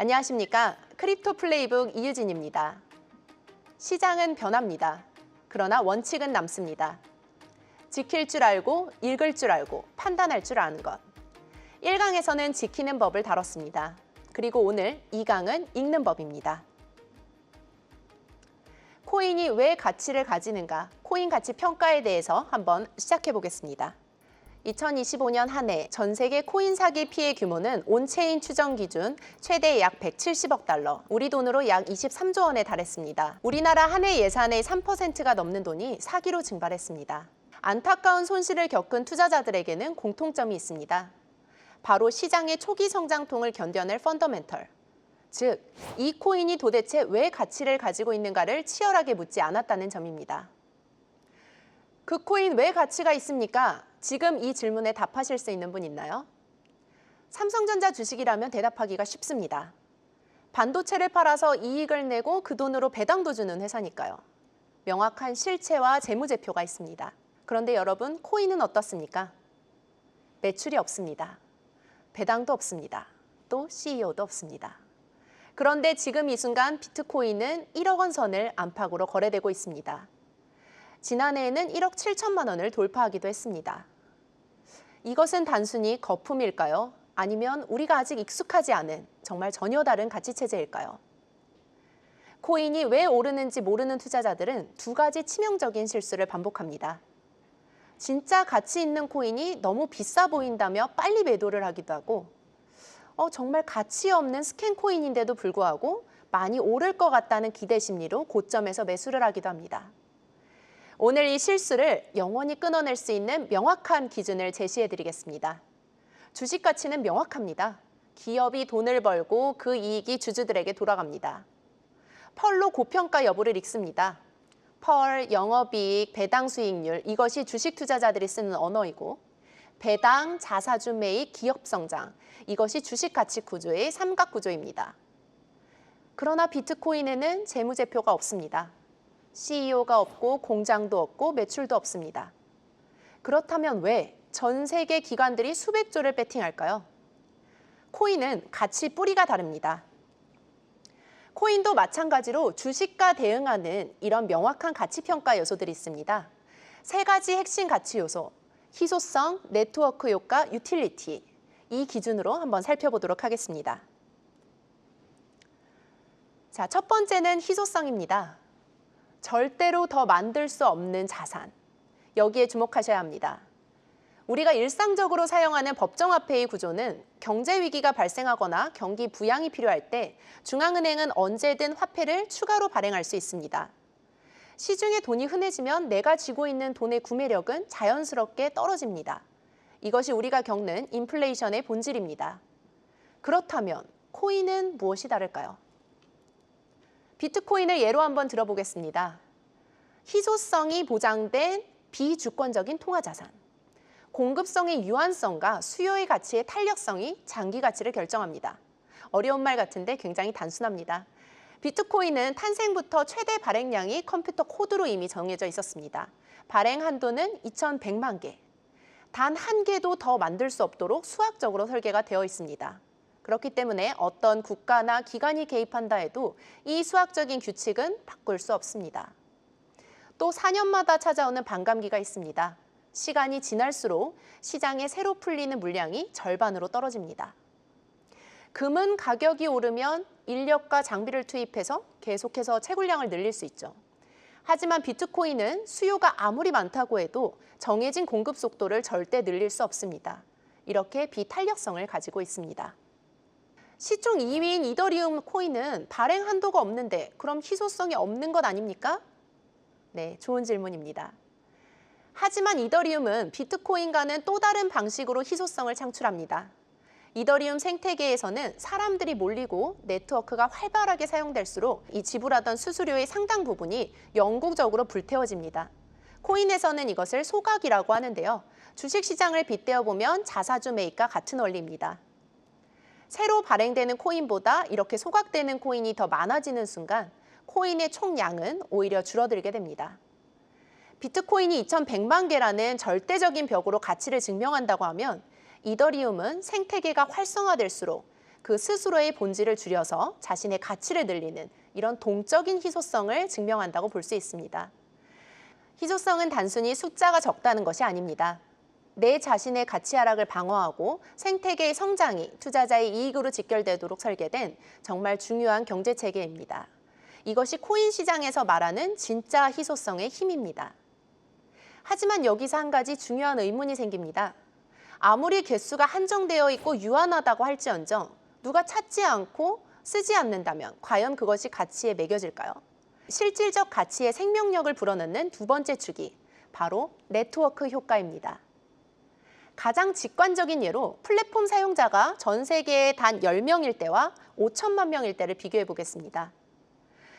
안녕하십니까. 크립토 플레이북 이유진입니다. 시장은 변합니다. 그러나 원칙은 남습니다. 지킬 줄 알고, 읽을 줄 알고, 판단할 줄 아는 것. 1강에서는 지키는 법을 다뤘습니다. 그리고 오늘 2강은 읽는 법입니다. 코인이 왜 가치를 가지는가, 코인 가치 평가에 대해서 한번 시작해 보겠습니다. 2025년 한 해 전 세계 코인 사기 피해 규모는 온체인 추정 기준 최대 약 170억 달러, 우리 돈으로 약 23조 원에 달했습니다. 우리나라 한 해 예산의 3%가 넘는 돈이 사기로 증발했습니다. 안타까운 손실을 겪은 투자자들에게는 공통점이 있습니다. 바로 시장의 초기 성장통을 견뎌낼 펀더멘털, 즉, 이 코인이 도대체 왜 가치를 가지고 있는가를 치열하게 묻지 않았다는 점입니다. 그 코인 왜 가치가 있습니까? 지금 이 질문에 답하실 수 있는 분 있나요? 삼성전자 주식이라면 대답하기가 쉽습니다. 반도체를 팔아서 이익을 내고 그 돈으로 배당도 주는 회사니까요. 명확한 실체와 재무제표가 있습니다. 그런데 여러분, 코인은 어떻습니까? 매출이 없습니다. 배당도 없습니다. 또 CEO도 없습니다. 그런데 지금 이 순간 비트코인은 1억 원 선을 안팎으로 거래되고 있습니다. 지난해에는 1억 7천만 원을 돌파하기도 했습니다. 이것은 단순히 거품일까요? 아니면 우리가 아직 익숙하지 않은 정말 전혀 다른 가치체제일까요? 코인이 왜 오르는지 모르는 투자자들은 두 가지 치명적인 실수를 반복합니다. 진짜 가치 있는 코인이 너무 비싸 보인다며 빨리 매도를 하기도 하고, 정말 가치 없는 스캔 코인인데도 불구하고 많이 오를 것 같다는 기대 심리로 고점에서 매수를 하기도 합니다. 오늘 이 실수를 영원히 끊어낼 수 있는 명확한 기준을 제시해드리겠습니다. 주식 가치는 명확합니다. 기업이 돈을 벌고 그 이익이 주주들에게 돌아갑니다. 펄로 고평가 여부를 읽습니다. 펄, 영업이익, 배당 수익률, 이것이 주식 투자자들이 쓰는 언어이고, 배당, 자사주 매입, 기업 성장, 이것이 주식 가치 구조의 삼각구조입니다. 그러나 비트코인에는 재무제표가 없습니다. CEO가 없고 공장도 없고 매출도 없습니다. 그렇다면 왜 전 세계 기관들이 수백 조를 배팅할까요? 코인은 가치 뿌리가 다릅니다. 코인도 마찬가지로 주식과 대응하는 이런 명확한 가치 평가 요소들이 있습니다. 세 가지 핵심 가치 요소, 희소성, 네트워크 효과, 유틸리티. 이 기준으로 한번 살펴보도록 하겠습니다. 자, 첫 번째는 희소성입니다. 절대로 더 만들 수 없는 자산. 여기에 주목하셔야 합니다. 우리가 일상적으로 사용하는 법정화폐의 구조는 경제 위기가 발생하거나 경기 부양이 필요할 때 중앙은행은 언제든 화폐를 추가로 발행할 수 있습니다. 시중에 돈이 흔해지면 내가 쥐고 있는 돈의 구매력은 자연스럽게 떨어집니다. 이것이 우리가 겪는 인플레이션의 본질입니다. 그렇다면 코인은 무엇이 다를까요? 비트코인을 예로 한번 들어보겠습니다. 희소성이 보장된 비주권적인 통화자산. 공급성의 유한성과 수요의 가치의 탄력성이 장기 가치를 결정합니다. 어려운 말 같은데 굉장히 단순합니다. 비트코인은 탄생부터 최대 발행량이 컴퓨터 코드로 이미 정해져 있었습니다. 발행 한도는 2,100만 개. 단 한 개도 더 만들 수 없도록 수학적으로 설계가 되어 있습니다. 그렇기 때문에 어떤 국가나 기관이 개입한다 해도 이 수학적인 규칙은 바꿀 수 없습니다. 또 4년마다 찾아오는 반감기가 있습니다. 시간이 지날수록 시장에 새로 풀리는 물량이 절반으로 떨어집니다. 금은 가격이 오르면 인력과 장비를 투입해서 계속해서 채굴량을 늘릴 수 있죠. 하지만 비트코인은 수요가 아무리 많다고 해도 정해진 공급 속도를 절대 늘릴 수 없습니다. 이렇게 비탄력성을 가지고 있습니다. 시총 2위인 이더리움 코인은 발행 한도가 없는데 그럼 희소성이 없는 것 아닙니까? 네, 좋은 질문입니다. 하지만 이더리움은 비트코인과는 또 다른 방식으로 희소성을 창출합니다. 이더리움 생태계에서는 사람들이 몰리고 네트워크가 활발하게 사용될수록 이 지불하던 수수료의 상당 부분이 영구적으로 불태워집니다. 코인에서는 이것을 소각이라고 하는데요. 주식시장을 빗대어 보면 자사주 매입과 같은 원리입니다. 새로 발행되는 코인보다 이렇게 소각되는 코인이 더 많아지는 순간 코인의 총량은 오히려 줄어들게 됩니다. 비트코인이 2,100만 개라는 절대적인 벽으로 가치를 증명한다고 하면 이더리움은 생태계가 활성화될수록 그 스스로의 본질을 줄여서 자신의 가치를 늘리는 이런 동적인 희소성을 증명한다고 볼 수 있습니다. 희소성은 단순히 숫자가 적다는 것이 아닙니다. 내 자신의 가치 하락을 방어하고 생태계의 성장이 투자자의 이익으로 직결되도록 설계된 정말 중요한 경제 체계입니다. 이것이 코인 시장에서 말하는 진짜 희소성의 힘입니다. 하지만 여기서 한 가지 중요한 의문이 생깁니다. 아무리 개수가 한정되어 있고 유한하다고 할지언정 누가 찾지 않고 쓰지 않는다면 과연 그것이 가치에 매겨질까요? 실질적 가치의 생명력을 불어넣는 두 번째 축이 바로 네트워크 효과입니다. 가장 직관적인 예로 플랫폼 사용자가 전 세계에 단 10명일 때와 5천만 명일 때를 비교해 보겠습니다.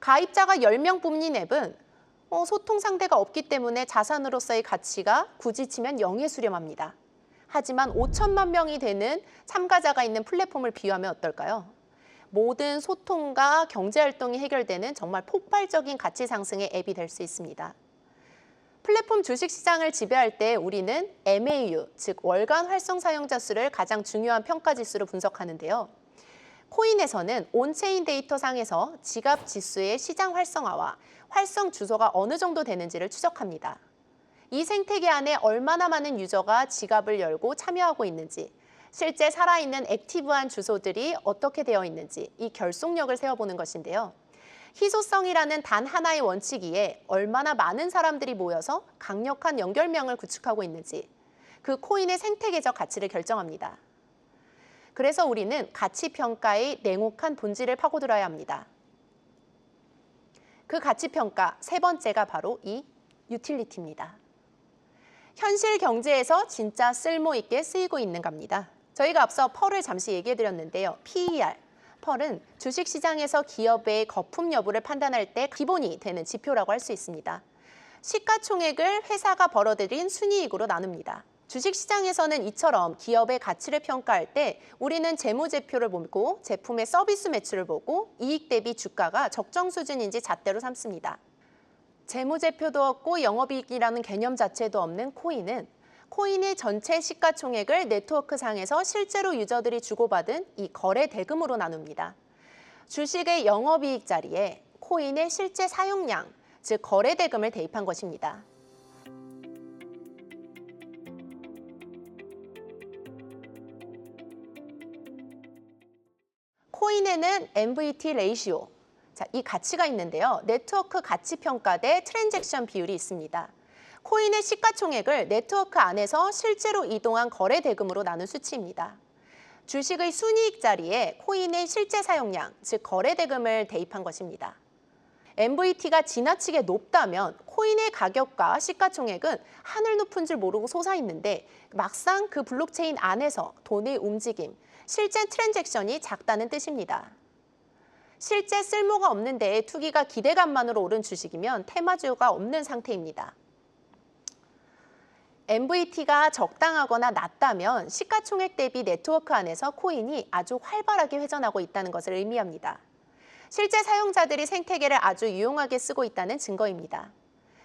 가입자가 10명뿐인 앱은 소통 상대가 없기 때문에 자산으로서의 가치가 굳이 치면 0에 수렴합니다. 하지만 5천만 명이 되는 참가자가 있는 플랫폼을 비유하면 어떨까요? 모든 소통과 경제활동이 해결되는 정말 폭발적인 가치 상승의 앱이 될 수 있습니다. 플랫폼 주식시장을 지배할 때 우리는 MAU, 즉 월간 활성 사용자 수를 가장 중요한 평가지수로 분석하는데요. 코인에서는 온체인 데이터 상에서 지갑 지수의 시장 활성화와 활성 주소가 어느 정도 되는지를 추적합니다. 이 생태계 안에 얼마나 많은 유저가 지갑을 열고 참여하고 있는지, 실제 살아있는 액티브한 주소들이 어떻게 되어 있는지 이 결속력을 세워보는 것인데요. 희소성이라는 단 하나의 원칙 위에 얼마나 많은 사람들이 모여서 강력한 연결망을 구축하고 있는지 그 코인의 생태계적 가치를 결정합니다. 그래서 우리는 가치평가의 냉혹한 본질을 파고들어야 합니다. 그 가치평가 세 번째가 바로 이 유틸리티입니다. 현실 경제에서 진짜 쓸모 있게 쓰이고 있는갑니다. 저희가 앞서 펄을 잠시 얘기해드렸는데요. PER, 펄은 주식시장에서 기업의 거품 여부를 판단할 때 기본이 되는 지표라고 할 수 있습니다. 시가총액을 회사가 벌어들인 순이익으로 나눕니다. 주식시장에서는 이처럼 기업의 가치를 평가할 때 우리는 재무제표를 보고 제품의 서비스 매출을 보고 이익 대비 주가가 적정 수준인지 잣대로 삼습니다. 재무제표도 없고 영업이익이라는 개념 자체도 없는 코인은 코인의 전체 시가총액을 네트워크상에서 실제로 유저들이 주고받은 이 거래 대금으로 나눕니다. 주식의 영업이익 자리에 코인의 실제 사용량, 즉 거래 대금을 대입한 것입니다. 코인에는 MVT 레이시오, 이 가치가 있는데요. 네트워크 가치 평가 대 트랜잭션 비율이 있습니다. 코인의 시가총액을 네트워크 안에서 실제로 이동한 거래 대금으로 나눈 수치입니다. 주식의 순이익 자리에 코인의 실제 사용량, 즉 거래 대금을 대입한 것입니다. MVT가 지나치게 높다면 코인의 가격과 시가총액은 하늘 높은 줄 모르고 솟아있는데 막상 그 블록체인 안에서 돈의 움직임, 실제 트랜잭션이 작다는 뜻입니다. 실제 쓸모가 없는 데에 투기가 기대감만으로 오른 주식이면 테마주가 없는 상태입니다. MVT가 적당하거나 낮다면 시가총액 대비 네트워크 안에서 코인이 아주 활발하게 회전하고 있다는 것을 의미합니다. 실제 사용자들이 생태계를 아주 유용하게 쓰고 있다는 증거입니다.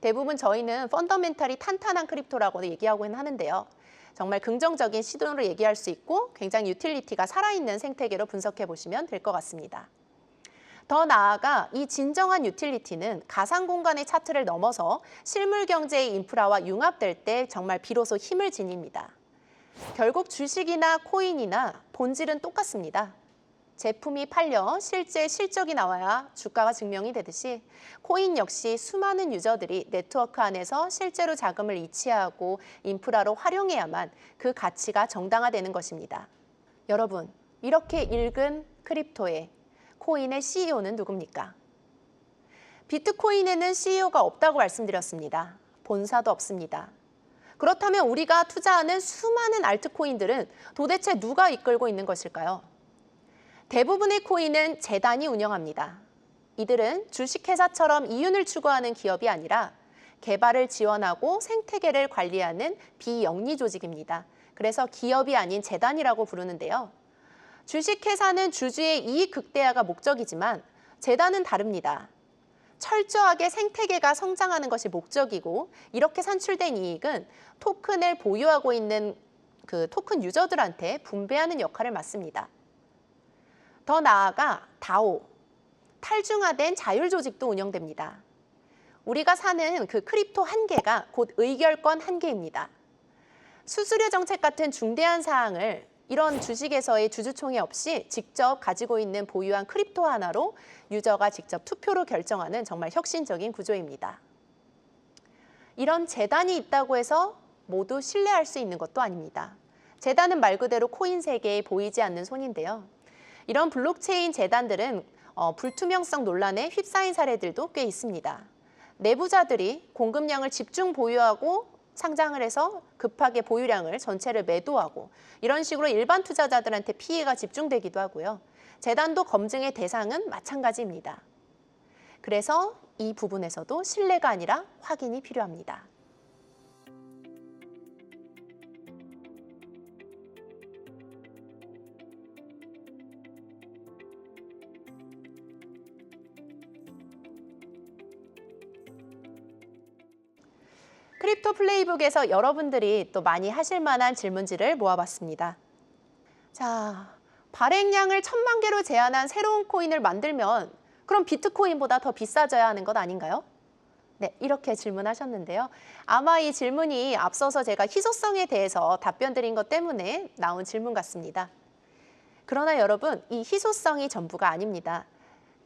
대부분 저희는 펀더멘탈이 탄탄한 크립토라고 얘기하고는 하는데요. 정말 긍정적인 시도로 얘기할 수 있고 굉장히 유틸리티가 살아있는 생태계로 분석해 보시면 될 것 같습니다. 더 나아가 이 진정한 유틸리티는 가상 공간의 차트를 넘어서 실물 경제의 인프라와 융합될 때 정말 비로소 힘을 지닙니다. 결국 주식이나 코인이나 본질은 똑같습니다. 제품이 팔려 실제 실적이 나와야 주가가 증명이 되듯이 코인 역시 수많은 유저들이 네트워크 안에서 실제로 자금을 이체하고 인프라로 활용해야만 그 가치가 정당화되는 것입니다. 여러분, 이렇게 읽은 크립토의 코인의 CEO는 누굽니까? 비트코인에는 CEO가 없다고 말씀드렸습니다. 본사도 없습니다. 그렇다면 우리가 투자하는 수많은 알트코인들은 도대체 누가 이끌고 있는 것일까요? 대부분의 코인은 재단이 운영합니다. 이들은 주식회사처럼 이윤을 추구하는 기업이 아니라 개발을 지원하고 생태계를 관리하는 비영리 조직입니다. 그래서 기업이 아닌 재단이라고 부르는데요. 주식회사는 주주의 이익 극대화가 목적이지만 재단은 다릅니다. 철저하게 생태계가 성장하는 것이 목적이고 이렇게 산출된 이익은 토큰을 보유하고 있는 그 토큰 유저들한테 분배하는 역할을 맡습니다. 더 나아가 다오, 탈중화된 자율 조직도 운영됩니다. 우리가 사는 그 크립토 한 개가 곧 의결권 한 개입니다. 수수료 정책 같은 중대한 사항을 이런 주식에서의 주주총회 없이 직접 가지고 있는 보유한 크립토 하나로 유저가 직접 투표로 결정하는 정말 혁신적인 구조입니다. 이런 재단이 있다고 해서 모두 신뢰할 수 있는 것도 아닙니다. 재단은 말 그대로 코인 세계에 보이지 않는 손인데요. 이런 블록체인 재단들은 불투명성 논란에 휩싸인 사례들도 꽤 있습니다. 내부자들이 공급량을 집중 보유하고 상장을 해서 급하게 보유량을 전체를 매도하고 이런 식으로 일반 투자자들한테 피해가 집중되기도 하고요. 재단도 검증의 대상은 마찬가지입니다. 그래서 이 부분에서도 신뢰가 아니라 확인이 필요합니다. 크립토 플레이북에서 여러분들이 또 많이 하실 만한 질문지를 모아봤습니다. 자, 발행량을 1000만 개로 제한한 새로운 코인을 만들면 그럼 비트코인보다 더 비싸져야 하는 것 아닌가요? 네, 이렇게 질문하셨는데요. 아마 이 질문이 앞서서 제가 희소성에 대해서 답변 드린 것 때문에 나온 질문 같습니다. 그러나 여러분, 이 희소성이 전부가 아닙니다.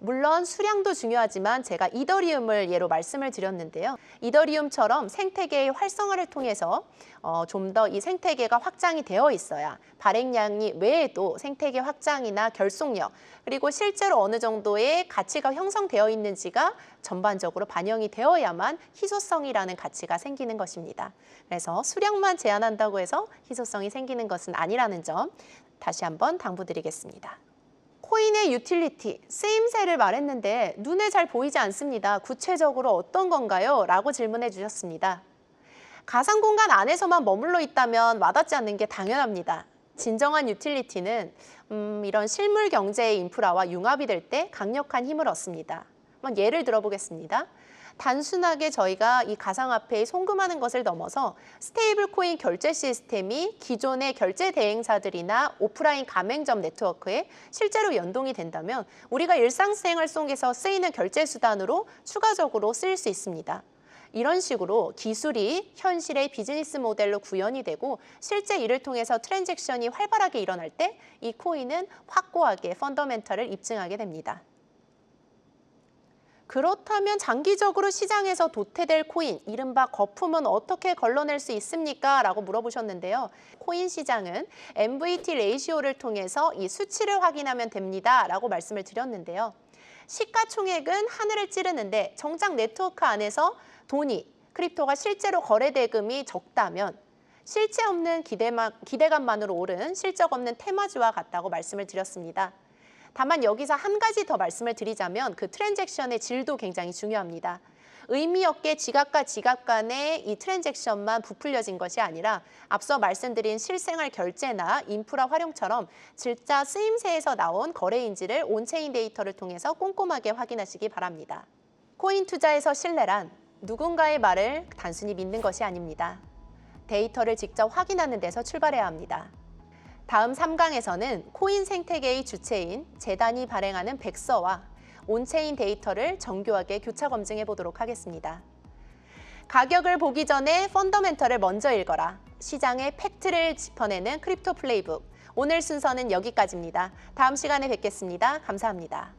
물론 수량도 중요하지만 제가 이더리움을 예로 말씀을 드렸는데요. 이더리움처럼 생태계의 활성화를 통해서 좀 더 이 생태계가 확장이 되어 있어야 발행량이 외에도 생태계 확장이나 결속력 그리고 실제로 어느 정도의 가치가 형성되어 있는지가 전반적으로 반영이 되어야만 희소성이라는 가치가 생기는 것입니다. 그래서 수량만 제한한다고 해서 희소성이 생기는 것은 아니라는 점 다시 한번 당부드리겠습니다. 코인의 유틸리티, 쓰임새를 말했는데 눈에 잘 보이지 않습니다. 구체적으로 어떤 건가요? 라고 질문해 주셨습니다. 가상 공간 안에서만 머물러 있다면 와닿지 않는 게 당연합니다. 진정한 유틸리티는 이런 실물 경제의 인프라와 융합이 될 때 강력한 힘을 얻습니다. 한번 예를 들어보겠습니다. 단순하게 저희가 이 가상화폐에 송금하는 것을 넘어서 스테이블 코인 결제 시스템이 기존의 결제 대행사들이나 오프라인 가맹점 네트워크에 실제로 연동이 된다면 우리가 일상생활 속에서 쓰이는 결제 수단으로 추가적으로 쓰일 수 있습니다. 이런 식으로 기술이 현실의 비즈니스 모델로 구현이 되고 실제 이를 통해서 트랜잭션이 활발하게 일어날 때 이 코인은 확고하게 펀더멘털을 입증하게 됩니다. 그렇다면 장기적으로 시장에서 도태될 코인, 이른바 거품은 어떻게 걸러낼 수 있습니까? 라고 물어보셨는데요. 코인 시장은 MVT 레이시오를 통해서 이 수치를 확인하면 됩니다. 라고 말씀을 드렸는데요. 시가총액은 하늘을 찌르는데 정작 네트워크 안에서 크립토가 실제로 거래 대금이 적다면 실체 없는 기대감만으로 오른 실적 없는 테마주와 같다고 말씀을 드렸습니다. 다만 여기서 한 가지 더 말씀을 드리자면 그 트랜잭션의 질도 굉장히 중요합니다. 의미 없게 지갑과 지갑 간의 이 트랜잭션만 부풀려진 것이 아니라 앞서 말씀드린 실생활 결제나 인프라 활용처럼 진짜 쓰임새에서 나온 거래인지를 온체인 데이터를 통해서 꼼꼼하게 확인하시기 바랍니다. 코인 투자에서 신뢰란 누군가의 말을 단순히 믿는 것이 아닙니다. 데이터를 직접 확인하는 데서 출발해야 합니다. 다음 3강에서는 코인 생태계의 주체인 재단이 발행하는 백서와 온체인 데이터를 정교하게 교차 검증해 보도록 하겠습니다. 가격을 보기 전에 펀더멘털을 먼저 읽어라. 시장의 팩트를 짚어내는 크립토 플레이북. 오늘 순서는 여기까지입니다. 다음 시간에 뵙겠습니다. 감사합니다.